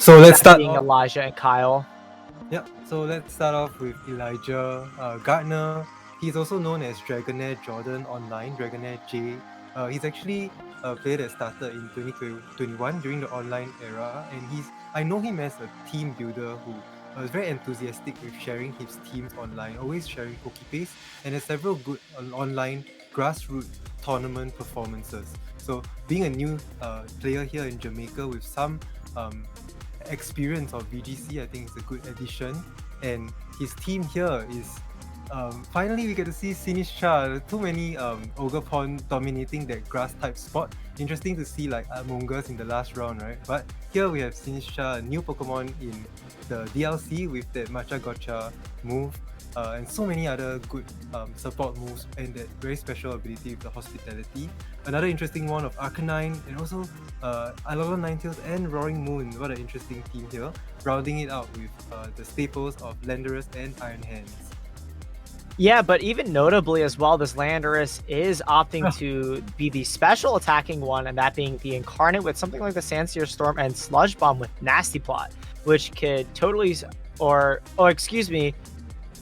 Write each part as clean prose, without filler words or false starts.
So let's that start being off. Elijah and Kyle. Yeah, so let's start off with Elijah Gardner. He's also known as Dragonair Jordan online, Dragonair J. He's actually a player that started in 2021 during the online era, and I know him as a team builder who is very enthusiastic with sharing his teams online, always sharing PokePace, and has several good online grassroots tournament performances. So being a new player here in Jamaica with some um, experience of VGC, I think is a good addition. And his team here is finally we get to see Sinistra. Too many Ogre dominating that grass type spot. Interesting to see like Among Us in the last round, right? But here we have Sinistra, a new Pokemon in the DLC with that Matcha Gotcha move. And so many other good support moves and that very special ability with the hospitality. Another interesting one of Arcanine and also Alola Ninetales and Roaring Moon. What an interesting team here. Rounding it out with the staples of Landorus and Iron Hands. Yeah, but even notably as well, this Landorus is opting to be the special attacking one, and that being the Incarnate with something like the Sandseer Storm and Sludge Bomb with Nasty Plot, which could totally, excuse me,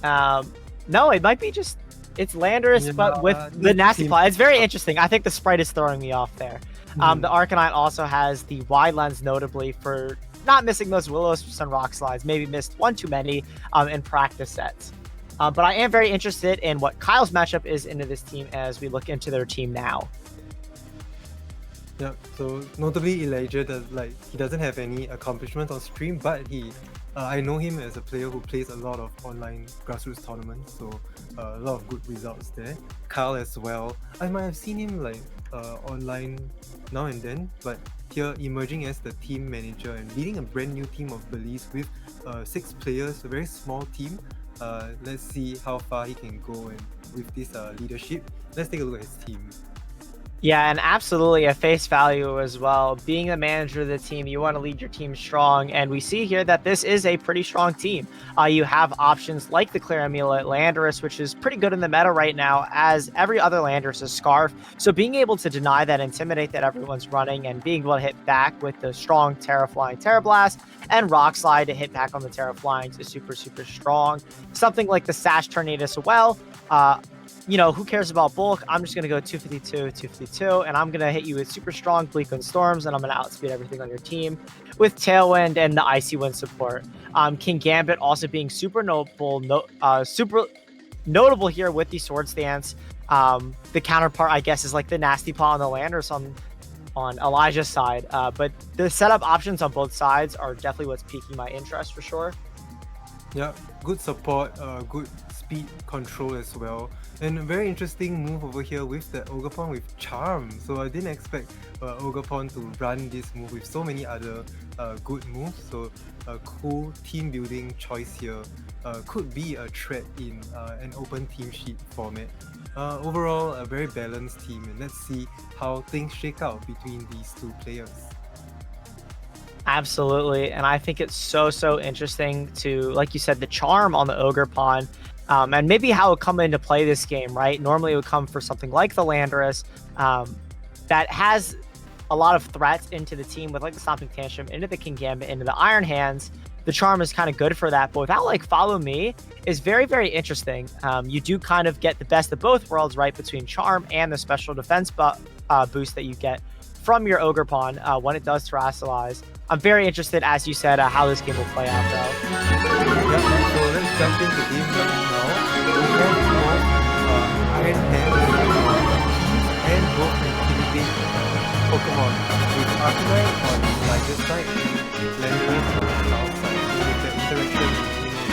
no, it might be just, it's Landorus, but with the Nasty Plot. It's very interesting. I think the sprite is throwing me off there. The Arcanine also has the wide lens, notably for not missing those Will-O-Wisps and Rock Slides, maybe missed one too many in practice sets. But I am very interested in what Kyle's matchup is into this team as we look into their team now. Yeah, so notably Elijah he doesn't have any accomplishments on stream, but I know him as a player who plays a lot of online grassroots tournaments, so a lot of good results there. Kyle as well. I might have seen him online now and then, but here emerging as the team manager and leading a brand new team of Belize with 6 players, a very small team. Let's see how far he can go and with this leadership. Let's take a look at his team. Yeah, and absolutely a face value as well. Being the manager of the team, you want to lead your team strong, and we see here that this is a pretty strong team. You have options like the Clear Amulet Landorus, which is pretty good in the meta right now, as every other Landorus is Scarf. So being able to deny that Intimidate that everyone's running and being able to hit back with the strong Terra Flying Terra Blast and Rock Slide to hit back on the Terra Flying is super, super strong. Something like the Sash Tornadus as well. You know, who cares about bulk? I'm just going to go 252, and I'm going to hit you with super strong Bleak Wind Storms, and I'm going to outspeed everything on your team with Tailwind and the Icy Wind support. King Gambit also being super notable here with the Sword Stance. The counterpart, I guess, is like the Nasty Paw on the Landers on Elijah's side. But the setup options on both sides are definitely what's piquing my interest for sure. Yeah, good support, good speed control as well. And a very interesting move over here with the Ogerpon with Charm. So I didn't expect Ogerpon to run this move with so many other good moves. So a cool team building choice here could be a threat in an open team sheet format. Overall, a very balanced team, and let's see how things shake out between these two players. Absolutely, and I think it's so interesting to, like you said, the charm on the Ogerpon, and maybe how it would come into play this game, right? Normally it would come for something like the Landorus that has a lot of threats into the team with like the Stomping Tantrum, into the King Gambit, into the Iron Hands. The charm is kind of good for that, but without like Follow Me is very interesting. You do kind of get the best of both worlds, right? Between charm and the special defense boost that you get from your Ogerpon when it does Terrasilize. I'm very interested, as you said, how this game will play out, though. Yeah, so let's jump into game now. We have both Iron Hands and both Intimidate Pokemon with Arcanine on Elijah's side and Landorus on Kyle's side with the interaction between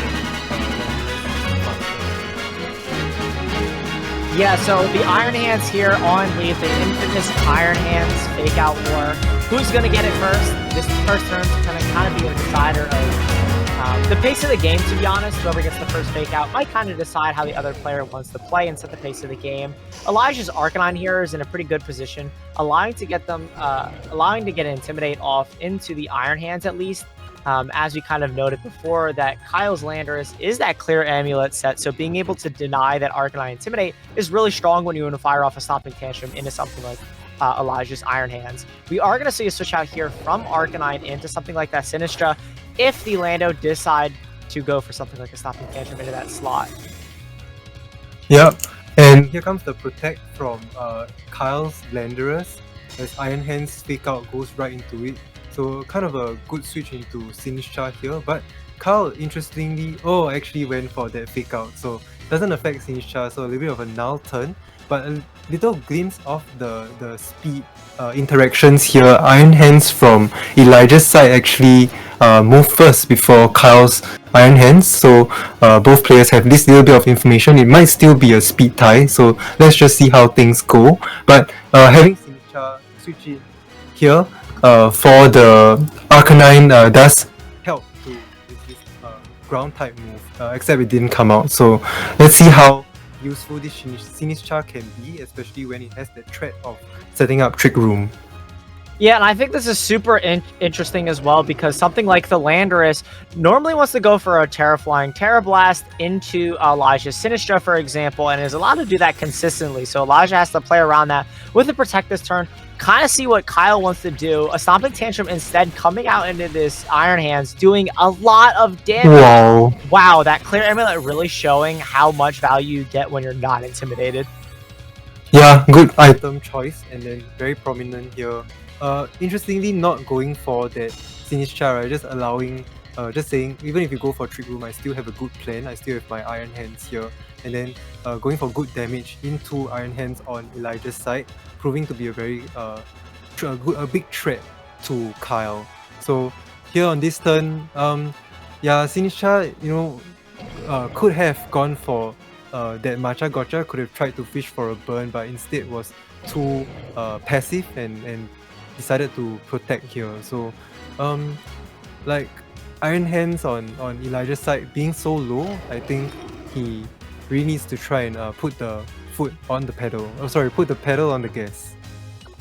Yeah, so the Iron Hands here on Leaf, the infamous Iron Hands Fake Out War. Who's going to get it first? This first turn is going to kind of be a decider of the pace of the game, to be honest. Whoever gets the first Fake Out might kind of decide how the other player wants to play and set the pace of the game. Elijah's Arcanine here is in a pretty good position, allowing to get Intimidate off into the Iron Hands at least. As we kind of noted before, that Kyle's Landorus is that Clear Amulet set, so being able to deny that Arcanine Intimidate is really strong when you want to fire off a Stomping Tantrum into something like Elijah's Iron Hands. We are going to see a switch out here from Arcanine into something like that Sinistra if the Lando decide to go for something like a Stomping Tantrum into that slot. Yep, and here comes the Protect from Kyle's Landorus as Iron Hands Fake Out goes right into it. So kind of a good switch into Sinistra here, but Kyle interestingly actually went for that Fake Out, so doesn't affect Sinistra, so a little bit of a null turn, but a little glimpse of the speed interactions here. Iron Hands from Elijah's side actually move first before Kyle's Iron Hands, so both players have this little bit of information. It might still be a speed tie, so let's just see how things go. But having Sinistra switch it here for the Arcanine does help to this ground type move, except it didn't come out. So let's see how useful this Sinistra can be, especially when it has the threat of setting up Trick Room. Yeah, and I think this is super interesting as well, because something like the Landorus normally wants to go for a Terraflying Terra Blast into Elijah's Sinistra, for example, and is allowed to do that consistently. So Elijah has to play around that with the Protect this turn, kind of see what Kyle wants to do. A Stomping Tantrum instead coming out into this Iron Hands, doing a lot of damage. Wow. Wow, that Clear Amulet really showing how much value you get when you're not intimidated. Yeah, good item choice, and then very prominent here. Interestingly, not going for that Sinistra, right? Just allowing, just saying, even if you go for Trick Room, I still have a good plan. I still have my Iron Hands here, and then going for good damage into Iron Hands on Elijah's side, proving to be a very a big threat to Kyle. So here on this turn, yeah, Sinistra, could have gone for that Matcha Gotcha, could have tried to fish for a burn, but instead was too passive and decided to protect here. So like Iron Hands on Elijah's side being so low, I think he really needs to try and put the foot on the pedal. Put the pedal on the gas.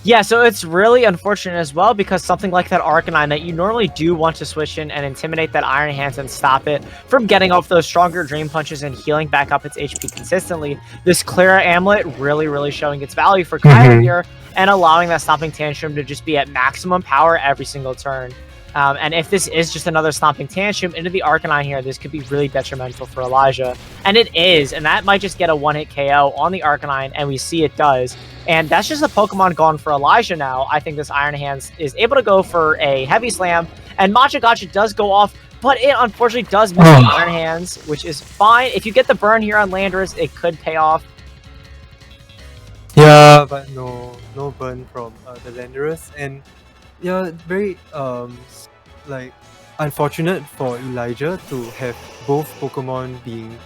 Yeah, so it's really unfortunate as well, because something like that Arcanine that you normally do want to switch in and intimidate that Iron Hands and stop it from getting off those stronger Dream Punches and healing back up its HP consistently. This Clara Amulet really showing its value for Kyle here, and allowing that Stomping Tantrum to just be at maximum power every single turn. And if this is just another Stomping Tantrum into the Arcanine here, this could be really detrimental for Elijah. And it is, and that might just get a one-hit KO on the Arcanine, and we see it does. And that's just a Pokemon gone for Elijah now. I think this Iron Hands is able to go for a Heavy Slam, and Matcha Gotcha does go off, but it unfortunately does miss the Iron Hands, which is fine. If you get the burn here on Landorus, it could pay off. Yeah, but no burn from the Landorus, and yeah, very like unfortunate for Elijah to have both Pokemon being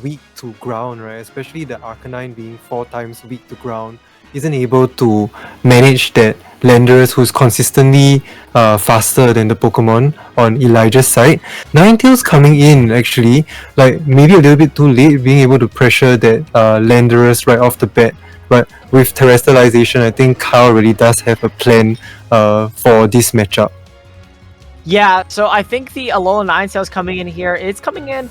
weak to ground, right? Especially the Arcanine being 4 times weak to ground, isn't able to manage that Landorus, who's consistently faster than the Pokemon on Elijah's side. Ninetales coming in actually, like maybe a little bit too late, being able to pressure that Landorus right off the bat. But with Terrestrialization, I think Kyle really does have a plan for this matchup. Yeah, so I think the Alola Ninetales coming in here, it's coming in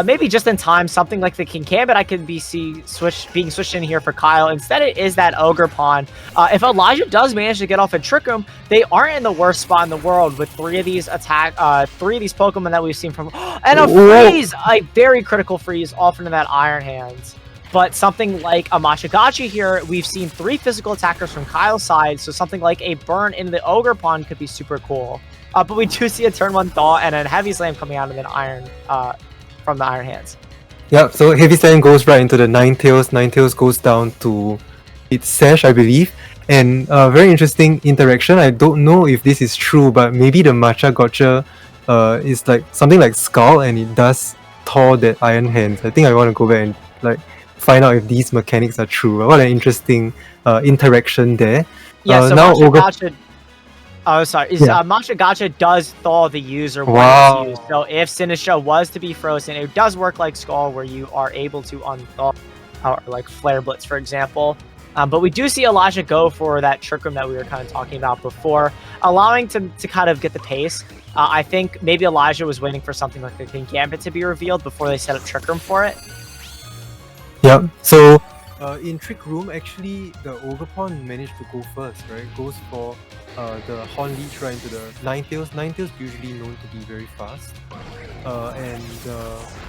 maybe just in time. Something like the Kingambit I could being switched in here for Kyle. Instead, it is that Ogerpon. If Elijah does manage to get off a Trick Room, they aren't in the worst spot in the world with 3 of these Pokemon that we've seen from, and a freeze, a very critical freeze off into that Iron Hands. But something like a Machagachi here, we've seen 3 physical attackers from Kyle's side, so something like a burn into the Ogerpon could be super cool. But we do see a turn 1 Thaw and a Heavy Slam coming out of an Iron from the Iron Hands. Yep, so Heavy Slam goes right into the Ninetales. Ninetales goes down to its Sash, I believe. And very interesting interaction. I don't know if this is true, but maybe the Matcha Gotcha is like something like Skull, and it does Thaw that Iron Hands. I think I want to go back and like find out if these mechanics are true. What an interesting interaction there. Yeah, so now Matcha Gotcha does thaw the user when it's used. So if Sinistra was to be frozen, it does work like Skull, where you are able to unthaw, or like Flare Blitz, for example. But we do see Elijah go for that Trick Room that we were kind of talking about before, allowing to kind of get the pace. I think maybe Elijah was waiting for something like the Kingambit to be revealed before they set up Trick Room for it. Yeah, so In Trick Room, actually, the Ogerpon managed to go first, right? Goes for the Horn Leech right into the Ninetales. Ninetales usually known to be very fast. And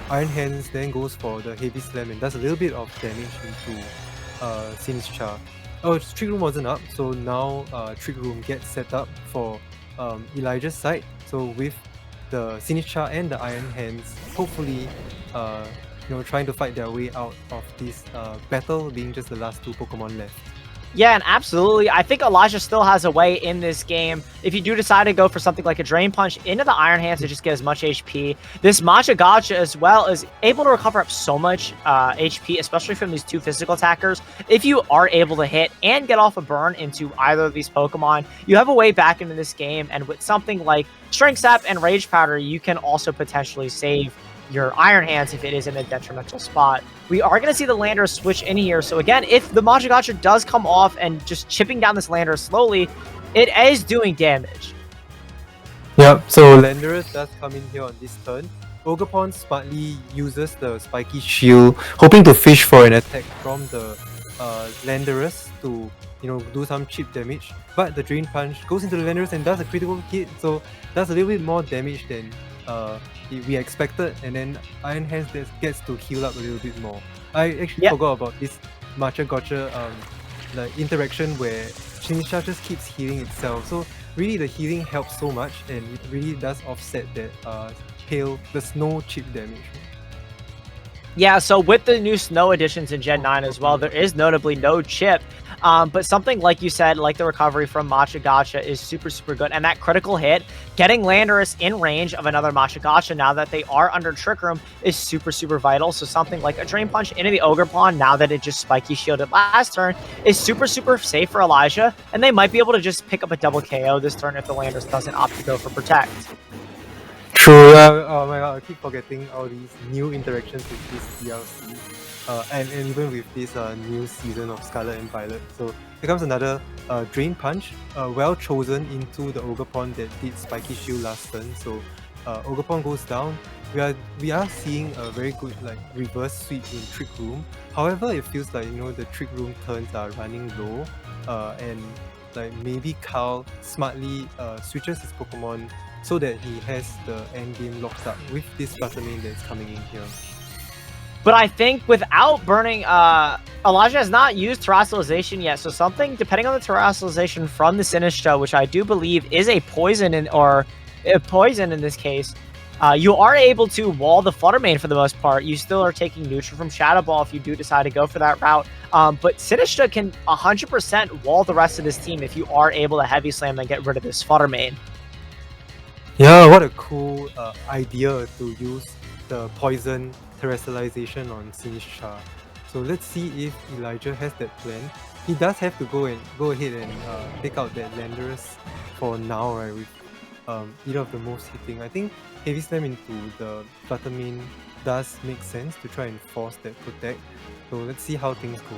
Iron Hands then goes for the Heavy Slam and does a little bit of damage into Sinistcha. Oh, Trick Room wasn't up, so now Trick Room gets set up for Elijah's side. So with the Sinistcha and the Iron Hands, hopefully trying to fight their way out of this battle, being just the last 2 Pokemon left. Yeah, and absolutely. I think Elijah still has a way in this game. If you do decide to go for something like a Drain Punch into the Iron Hands to just get as much HP, this Matcha Gotcha as well is able to recover up so much HP, especially from these 2 physical attackers. If you are able to hit and get off a burn into either of these Pokemon, you have a way back into this game. And with something like Strength Sap and Rage Powder, you can also potentially save your Iron Hands if it is in a detrimental spot. We are going to see the Landorus switch in here. So again, if the Matcha Gotcha does come off and just chipping down this Landorus slowly, it is doing damage. Yep, so Landorus does come in here on this turn. Ogerpon smartly uses the Spiky Shield, hoping to fish for an attack from the Landorus to do some cheap damage. But the Drain Punch goes into the Landorus and does a critical hit, so does a little bit more damage than we expected, and then Iron Hands gets to heal up a little bit more. I actually forgot about this Matcha Gotcha like interaction where Sinistcha just keeps healing itself. So really the healing helps so much, and it really does offset that the snow chip damage. Yeah, so with the new snow additions in Gen 9 as well, there is notably no chip. But something like you said, like the recovery from Matcha Gotcha is super, super good. And that critical hit, getting Landorus in range of another Matcha Gotcha now that they are under Trick Room is super, super vital. So something like a Drain Punch into the Ogerpon, now that it just Spiky Shielded last turn, is super, super safe for Elijah. And they might be able to just pick up a double KO this turn if the Landorus doesn't opt to go for Protect. True. Oh my god, I keep forgetting all these new interactions with this DLC. And even with this new season of Scarlet and Violet. So here comes another Drain Punch, well chosen into the Ogerpon that did Spiky Shield last turn. So Ogerpon goes down. We are seeing a very good reverse sweep in Trick Room. However, it feels like the Trick Room turns are running low, and maybe Kyle smartly switches his Pokemon so that he has the end game locked up with this Buttermane that's coming in here. But I think without burning, Elijah has not used Terrestrialization yet. So something, depending on the Terrestrialization from the Sinistcha, which I do believe is a poison or a poison in this case, you are able to wall the Fluttermane for the most part. You still are taking neutral from Shadow Ball if you do decide to go for that route. But Sinistcha can 100% wall the rest of this team if you are able to Heavy Slam and get rid of this Fluttermane. Yeah, what a cool idea to use the poison Terrestrialization on Sinistcha. So let's see if Elijah has that plan. He does have to go ahead and take out that Landorus for now, right? With either of the most hitting. I think Heavy Slam into the Buttermane does make sense to try and force that Protect. So let's see how things go.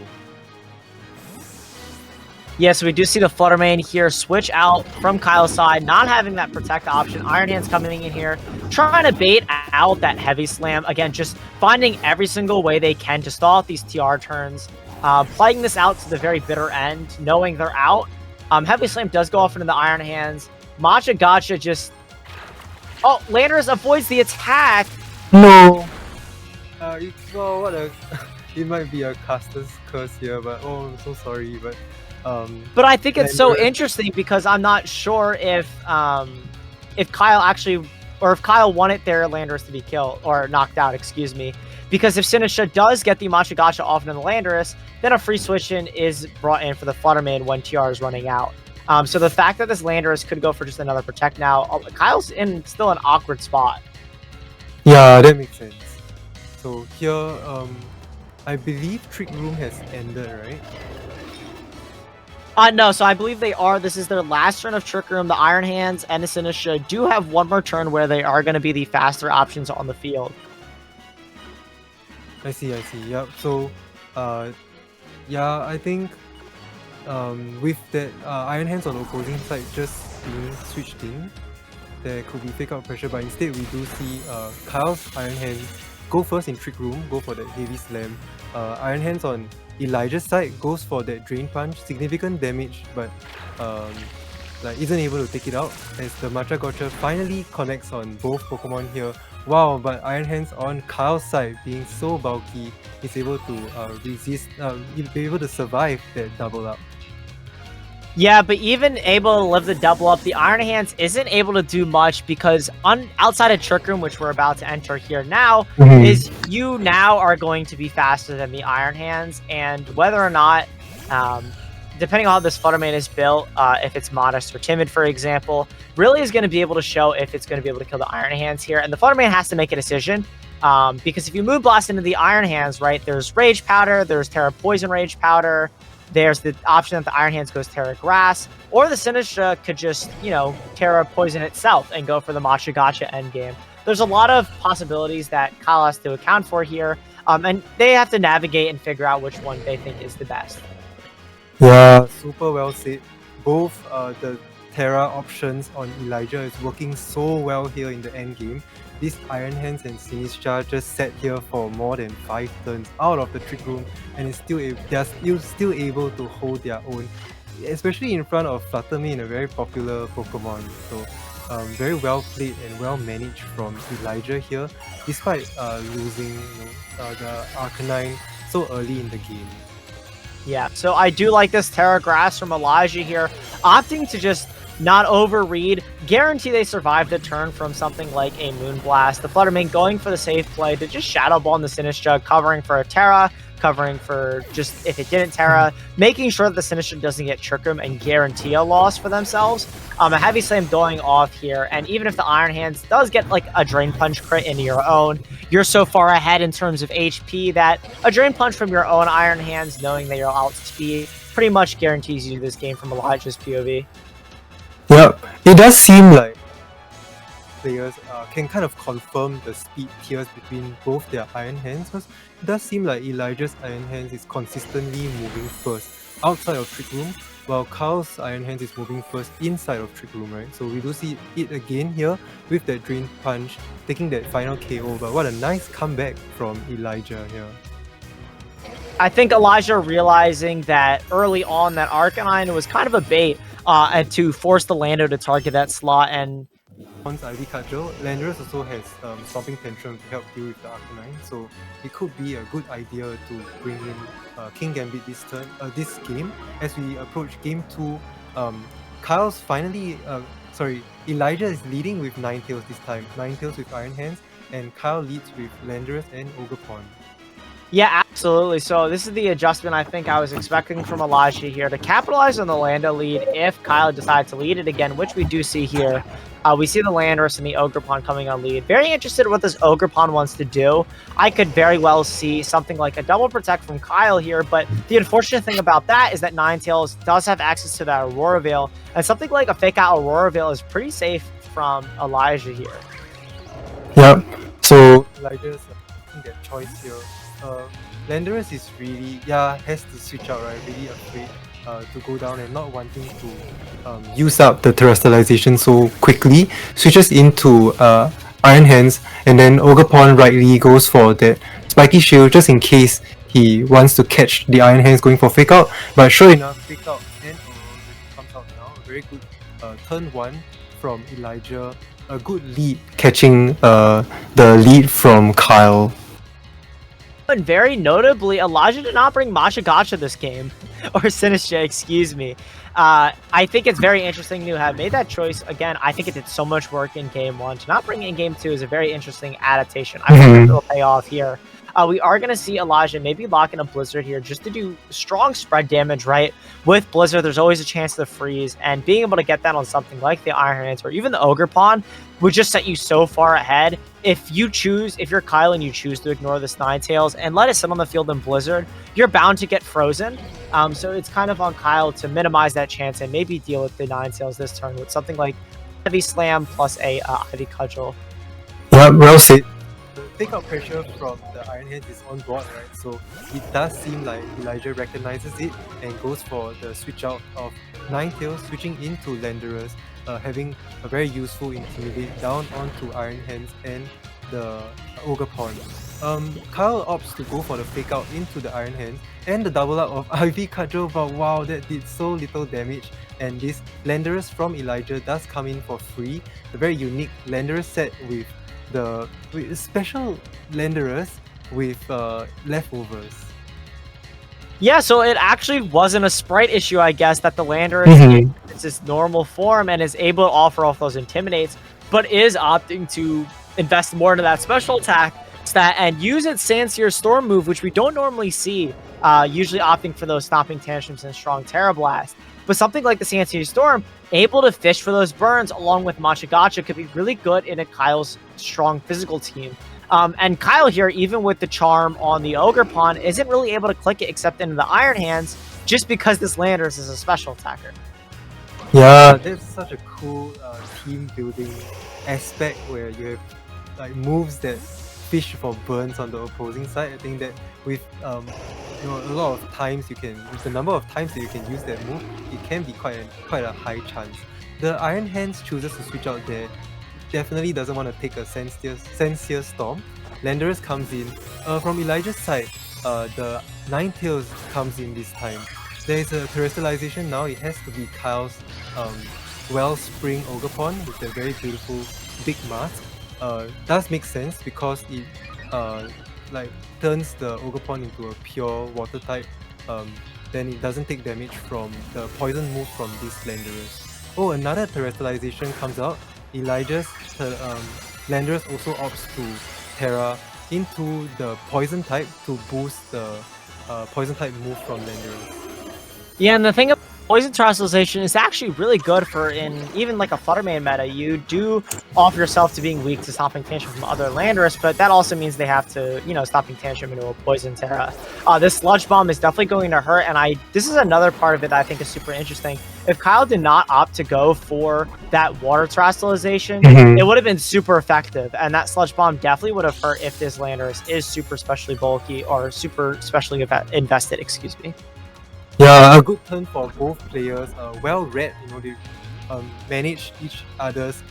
Yeah, so we do see the Fluttermane here switch out from Kyle's side, not having that Protect option. Iron Hand's coming in here, trying to bait out that Heavy Slam. Again, just finding every single way they can to stall out these TR turns. Playing this out to the very bitter end, knowing they're out. Heavy Slam does go off into the Iron Hands. Matcha Gotcha just... Oh, Landorus avoids the attack! No! What a... It might be a caster's curse here, but I'm so sorry, but... But I think it's so interesting because I'm not sure if Kyle actually, or if Kyle wanted their Landorus to be killed or knocked out, excuse me. Because if Sinistcha does get the Matcha Gotcha off into the Landorus, then a free switch in is brought in for the Fluttermane when TR is running out. So the fact that this Landorus could go for just another Protect now, Kyle's in still an awkward spot. Yeah, that makes sense. So here, I believe Trick Room has ended, right? No, so I believe they are. This is their last turn of Trick Room. The Iron Hands and the Sinistcha do have one more turn where they are going to be the faster options on the field. I see. Yep. So, yeah, I think with that Iron Hands on the opposing side just being switched in, there could be fake out pressure, but instead we do see Kyle's Iron Hands go first in Trick Room, go for that Heavy Slam. Iron Hands on Elijah's side goes for that Drain Punch, significant damage, but um, like isn't able to take it out as the Matcha Gotcha finally connects on both Pokemon here. Wow, but Iron Hands on Kyle's side being so bulky, is able to resist, be able to survive that double up. Yeah, but even able to live the double up, the Iron Hands isn't able to do much because outside of Trick Room, which we're about to enter here now, is you now are going to be faster than the Iron Hands, and whether or not, depending on how this Fluttermane is built, if it's modest or timid, for example, really is going to be able to show if it's going to be able to kill the Iron Hands here, and the Fluttermane has to make a decision. Because if you Moon Blast into the Iron Hands, right, there's Rage Powder, there's Terra Poison Rage Powder, there's the option that the Iron Hands goes Terra Grass, or the Sinistcha could just, Terra Poison itself and go for the Matcha Gotcha endgame. There's a lot of possibilities that Kyle has to account for here, and they have to navigate and figure out which one they think is the best. Yeah, super well said. Both the Terra options on Elijah is working so well here in the end game. These Iron Hands and Sinistcha just sat here for more than 5 turns out of the Trick Room, and they're still able to hold their own, especially in front of Fluttermane, a very popular Pokemon. So very well played and well managed from Elijah here, despite losing the Arcanine so early in the game. Yeah, so I do like this Terra Grass from Elijah here, opting to just not overread, guarantee they survive the turn from something like a Moonblast. The Fluttermane going for the safe play to just Shadow Ball in the Sinistcha, covering for a Terra, covering for just if it didn't Terra, making sure that the Sinistcha doesn't get Trick Room and guarantee a loss for themselves. A Heavy Slam going off here, and even if the Iron Hands does get like a Drain Punch crit into your own, you're so far ahead in terms of HP that a Drain Punch from your own Iron Hands, knowing that you're outspeed, pretty much guarantees you this game from Elijah's POV. Yep, it does seem like players can kind of confirm the speed tiers between both their Iron Hands, because it does seem like Elijah's Iron Hands is consistently moving first outside of Trick Room, while Kyle's Iron Hands is moving first inside of Trick Room, right? So we do see it again here with that Drain Punch, taking that final KO, but what a nice comeback from Elijah here. I think Elijah realizing that early on that Arcanine was kind of a bait and to force the Lando to target that slot, and once IV Cudgel, Landorus also has Stomping Tantrum to help deal with the Arcanine, so it could be a good idea to bring in King Gambit this game. As we approach Game 2, Kyle's finally, Elijah is leading with Ninetales this time, Ninetales with Iron Hands, and Kyle leads with Landorus and Ogerpon. Yeah, absolutely. So this is the adjustment I think I was expecting from Elijah here to capitalize on the Lando lead if Kyle decides to lead it again, which we do see here. We see the Landorus and the Ogerpon coming on lead. Very interested in what this Ogerpon wants to do. I could very well see something like a double protect from Kyle here, but the unfortunate thing about that is that Ninetales does have access to that Aurora Veil, and something like a fake out Aurora Veil is pretty safe from Elijah here. Yep, so Elijah's making that choice here. Landorus is really, has to switch out, right? Really afraid to go down and not wanting to use up the terrestrialization so quickly. Switches into Iron Hands, and then Ogerpon rightly goes for that Spiky Shield just in case he wants to catch the Iron Hands going for Fake Out. But sure enough, Fake Out and comes out now. A very good turn 1 from Elijah. A good lead catching the lead from Kyle. And very notably, Elijah did not bring Matcha Gotcha this game, or Sinistcha, excuse me. I think it's very interesting to have made that choice. Again, I think it did so much work in Game 1. To not bring it in Game 2 is a very interesting adaptation. I think it'll pay off here. We are going to see Elijah maybe lock in a Blizzard here just to do strong spread damage, right? With Blizzard, there's always a chance to freeze, and being able to get that on something like the Iron Hands or even the Ogerpon would just set you so far ahead. If you're Kyle and you choose to ignore this Ninetales and let it sit on the field in Blizzard, you're bound to get frozen. So it's kind of on Kyle to minimize that chance and maybe deal with the Ninetales this turn with something like Heavy Slam plus a Ivy Cudgel. Yeah, well said. The take-out pressure from the Iron Hands is on board, right? So it does seem like Elijah recognizes it and goes for the switch out of Ninetales, switching into Landorus, having a very useful Intimidate down onto Iron Hands and the Ogre Pawn. Kyle opts to go for the fake out into the Iron Hand and the double up of Ivy Cudgel, but wow, that did so little damage. And this Landorus from Elijah does come in for free. The very unique Landorus set with the special Landorus with leftovers. Yeah, so it actually wasn't a sprite issue, I guess, that the Landorus is its normal form and is able to offer off those Intimidates, but is opting to invest more into that special attack stat and use its Sandseer Storm move, which we don't normally see, usually opting for those Stomping Tantrums and Strong Terra Blast. But something like the Sandseer Storm, able to fish for those burns along with Machagacha, could be really good in a Kyle's strong physical team. And Kyle here, even with the charm on the Ogre Pawn, isn't really able to click it except into the Iron Hands, just because this Landorus is a special attacker. Yeah, that's such a cool team building aspect where you have like moves that fish for burns on the opposing side. I think that with a lot of times with the number of times that you can use that move, it can be quite a high chance. The Iron Hands chooses to switch out there. Definitely doesn't want to take a Sandseer Storm. Landorus comes in. From Elijah's side, the Ninetales comes in this time. There is a terrestrialization now. It has to be Kyle's Wellspring Ogre Pawn with a very beautiful big mask. Does make sense because it turns the Ogre Pawn into a pure water type. Then it doesn't take damage from the poison move from this Landorus. Oh, another terrestrialization comes out. Elijah's Landorus also opts to Terra into the poison type to boost the poison type move from Landorus. Yeah, and the thing about Poison Terrestrialization is actually really good for in even like a Fluttermane meta. You do offer yourself to being weak to Stomping Tantrum from other Landorus, but that also means they have to, Stomping Tantrum into a Poison Terra. This Sludge Bomb is definitely going to hurt, and this is another part of it that I think is super interesting. If Kyle did not opt to go for that Water Terrestrialization, it would have been super effective, and that Sludge Bomb definitely would have hurt if this Landorus is super specially bulky or super specially invested, excuse me. Yeah, a good turn for both players. Well read, they manage each other's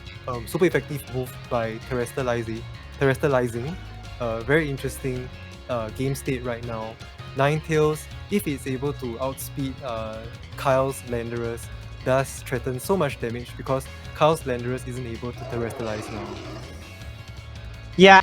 super effective move by terrestrializing. Very interesting game state right now. Ninetales, if it's able to outspeed Kyle's Landorus, does threaten so much damage because Kyle's Landorus isn't able to terrestrialize now. Yeah,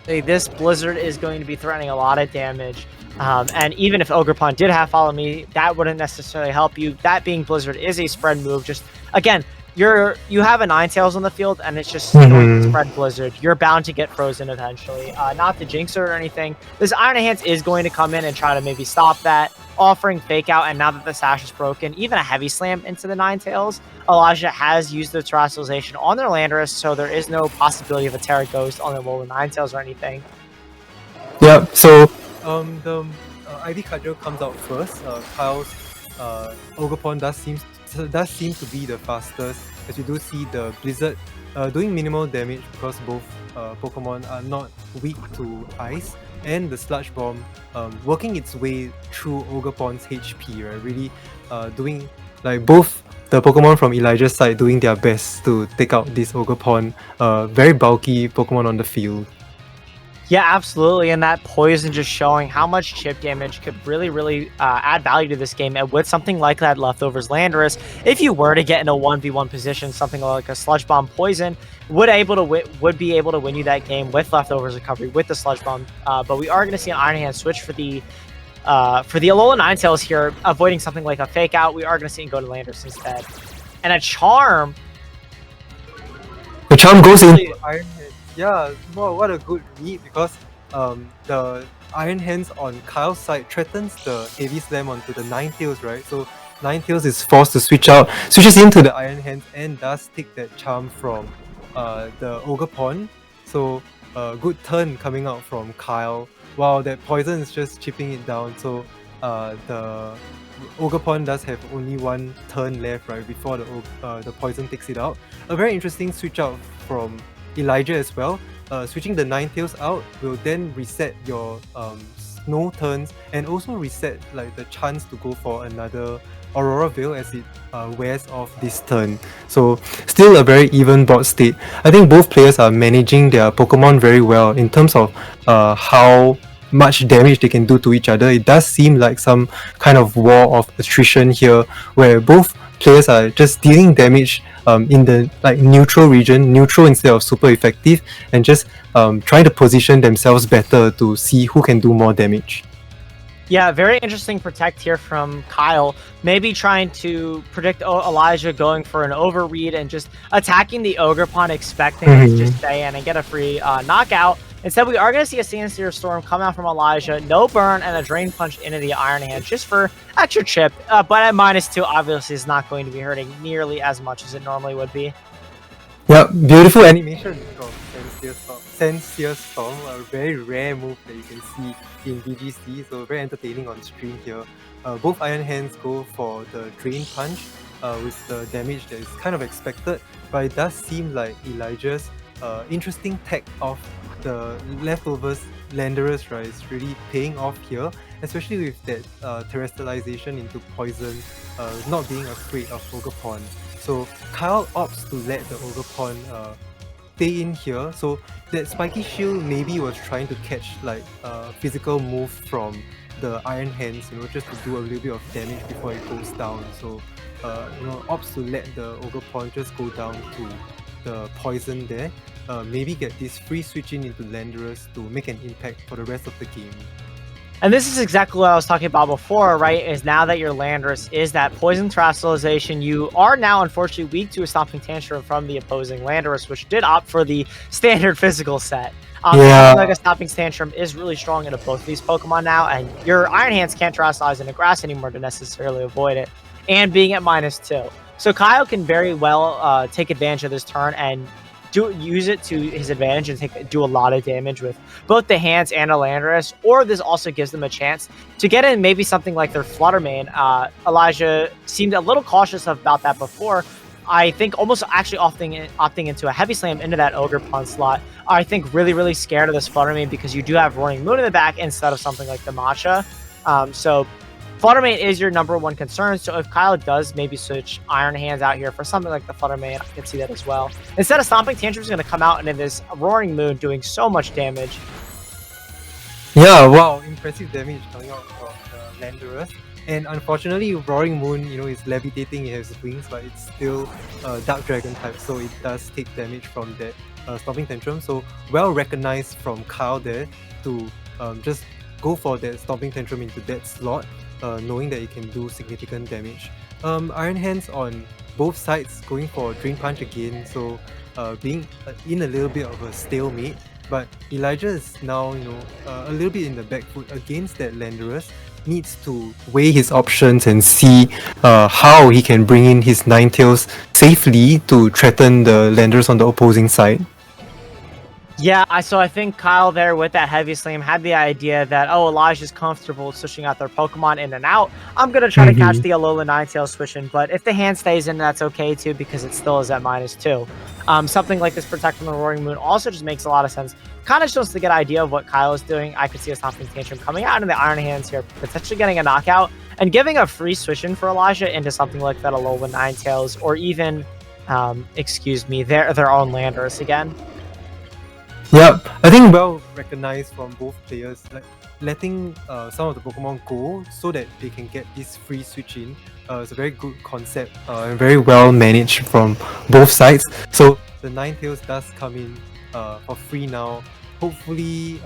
this Blizzard is going to be threatening a lot of damage. And even if Ogre Pawn did have Follow Me, that wouldn't necessarily help you. That being Blizzard is a spread move. Just again, you have a Ninetales on the field, and it's just going to spread Blizzard. You're bound to get frozen eventually. Not to jinx it or anything. This Iron Hands is going to come in and try to maybe stop that, offering Fake Out. And now that the Sash is broken, even a Heavy Slam into the Ninetales, Elijah has used the Terrestrialization on their Landorus, so there is no possibility of a Terra Ghost on their Woven Ninetales or anything. Yeah. So. The Ivy Cudgel comes out first. Kyle's Ogre Pawn does seem to be the fastest, as you do see the Blizzard doing minimal damage because both Pokemon are not weak to ice, and the Sludge Bomb working its way through Ogre Pawn's HP, right? Really doing both the Pokemon from Elijah's side doing their best to take out this Ogre Pawn, very bulky Pokemon on the field. Yeah, absolutely, and that poison just showing how much chip damage could really add value to this game. And with something like that Leftovers Landorus, if you were to get in a 1v1 position, something like a Sludge Bomb Poison would be able to win you that game with Leftovers Recovery with the Sludge Bomb. But we are going to see an Iron Hand switch for the Alola Ninetales here, avoiding something like a Fake Out. We are going to see him go to Landorus instead, and a Charm. The Charm goes in. Iron Hand. Yeah, what a good read because the Iron Hands on Kyle's side threatens the Heavy Slam onto the Ninetales, right? So Ninetales is forced to switches into the Iron Hands and does take that charm from the Ogre Pawn. So good turn coming out from Kyle. Wow, that poison is just chipping it down. So the Ogre Pawn does have only one turn left, right, before the poison takes it out. A very interesting switch out from Elijah as well. Switching the Ninetales out will then reset your snow turns and also reset the chance to go for another Aurora Veil as it wears off this turn. So still a very even board state. I think both players are managing their Pokemon very well in terms of how much damage they can do to each other. It does seem like some kind of war of attrition here, where both players are just dealing damage in the neutral region, neutral instead of super effective, and just trying to position themselves better to see who can do more damage. Yeah, very interesting protect here from Kyle. Maybe trying to predict Elijah going for an overread and just attacking the Ogerpon, expecting it to just stay in and get a free knockout. Instead, we are going to see a Sand Storm come out from Elijah. No burn and a Drain Punch into the Iron Hand just for extra chip. But at -2, obviously, is not going to be hurting nearly as much as it normally would be. Yeah, beautiful animation from Sand Storm, a very rare move that you can see in VGC, so very entertaining on stream here. Both Iron Hands go for the Drain Punch with the damage that is kind of expected, but it does seem like Elijah's interesting tech of the leftovers Landorus, right, is really paying off here, especially with that terrestrialization into poison, not being afraid of Ogerpon. So Kyle opts to let the Ogerpon stay in here. So that Spiky Shield maybe was trying to catch like a physical move from the Iron Hands, just to do a little bit of damage before it goes down. So opts to let the Ogerpon just go down to the poison there. Maybe get this free switching into Landorus to make an impact for the rest of the game. And this is exactly what I was talking about before, right? Is now that your Landorus is that poison terrestrialization, you are now unfortunately weak to a Stomping Tantrum from the opposing Landorus, which did opt for the standard physical set. Like a Stomping Tantrum is really strong into both of these Pokemon now, and your Iron Hands can't terrestrialize into grass anymore to necessarily avoid it, and being at -2. So Kyle can very well take advantage of this turn and use it to his advantage and do a lot of damage with both the hands and a Landorus, or this also gives them a chance to get in maybe something like their Flutter Mane. Elijah seemed a little cautious about that before. I think almost actually opting into a Heavy Slam into that Ogerpon slot. I think really scared of this Flutter Mane because you do have Roaring Moon in the back instead of something like the Matcha. So Flutter Mane is your #1 concern, so if Kyle does maybe switch Iron Hands out here for something like the Flutter Mane, I can see that as well. Instead of Stomping Tantrum, is going to come out into this Roaring Moon doing so much damage. Yeah, wow, impressive damage coming out from the Landorus. And unfortunately, Roaring Moon, is levitating, it has wings, but it's still Dark Dragon type, so it does take damage from that Stomping Tantrum. So well recognized from Kyle there to just go for that Stomping Tantrum into that slot, knowing that it can do significant damage. Iron Hands on both sides going for Drain Punch again, so being in a little bit of a stalemate. But Elijah is now, a little bit in the back foot against that Landorus. Needs to weigh his options and see how he can bring in his Ninetales safely to threaten the Landorus on the opposing side. Yeah, so I think Kyle there with that Heavy Slam had the idea that, Elijah's comfortable switching out their Pokemon in and out. I'm going to try to catch the Alola Ninetales switching, but if the hand stays in, that's okay too, because it still is at -2. Something like this Protect from the Roaring Moon also just makes a lot of sense. Kind of shows the good idea of what Kyle is doing. I could see a Stomping Tantrum coming out into the Iron Hands here, potentially getting a knockout, and giving a free switch in for Elijah into something like that Alola Ninetales, or even, their own Landorus again. Yep, I think well recognized from both players, like letting some of the Pokemon go so that they can get this free switch in. It's a very good concept and very well managed from both sides. So the Ninetales does come in for free now. Hopefully,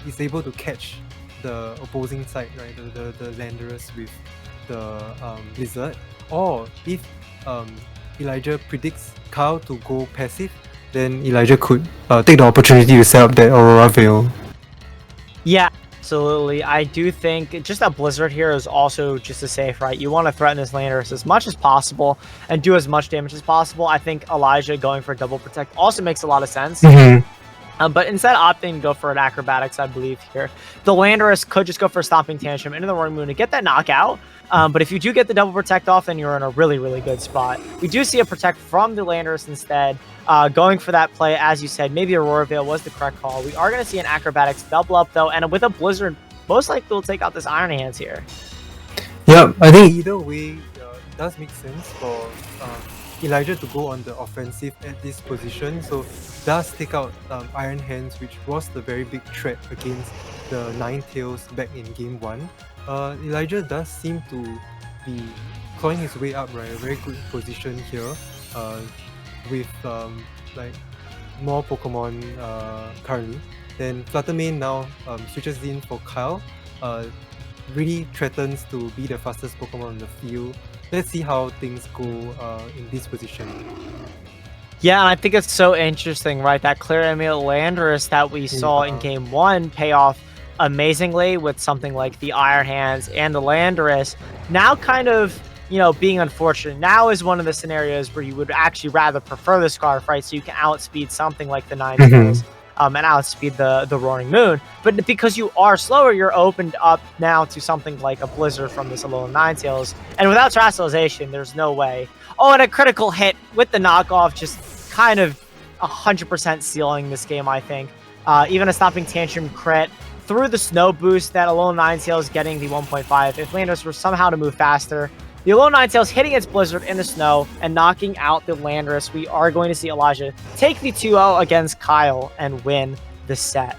is able to catch the opposing side, right? The Landorus with the Blizzard. Or if Elijah predicts Kyle to go passive, then Elijah could take the opportunity to set up that Aurora Veil. Yeah, absolutely. I do think just a Blizzard here is also just as safe, right? You want to threaten this Landorus as much as possible and do as much damage as possible. I think Elijah going for Double Protect also makes a lot of sense. But instead of opting to go for an Acrobatics, I believe here, the Landorus could just go for a Stomping Tantrum into the Roaring Moon to get that knockout. But if you do get the Double Protect off, then you're in a really good spot. We do see a Protect from the Landorus instead, going for that play. As you said, maybe Aurora Veil was the correct call. We are going to see an Acrobatics double up, though, and with a Blizzard, most likely will take out this Iron Hands here. Yeah, I think either way, it does make sense for Elijah to go on the offensive at this position. So does take out Iron Hands, which was the very big threat against the Ninetales back in game 1. Elijah does seem to be clawing his way up, right? A very good position here, with like more Pokemon currently. Then Fluttermane now switches in for Kyle. Really threatens to be the fastest Pokemon on the field. Let's see how things go in this position. Yeah, and I think it's so interesting, right? That Clear Emil Landorus that we saw in game 1 pay off amazingly with something like the Iron Hands and the Landorus. Now kind of, being unfortunate. Now is one of the scenarios where you would actually rather prefer the Scarf, right? So you can outspeed something like the Ninetales. And outspeed the Roaring Moon. But because you are slower, you're opened up now to something like a Blizzard from this Alolan Ninetales. And without Terrestrialization, there's no way. Oh, and a critical hit with the knockoff, just kind of 100% sealing this game, I think. Even a Stomping Tantrum crit through the Snow Boost that Alolan Ninetales getting the 1.5. If Landorus were somehow to move faster, the Alolan Ninetales hitting its Blizzard in the snow and knocking out the Landorus, we are going to see Elijah take the 2-0 against Kyle and win the set.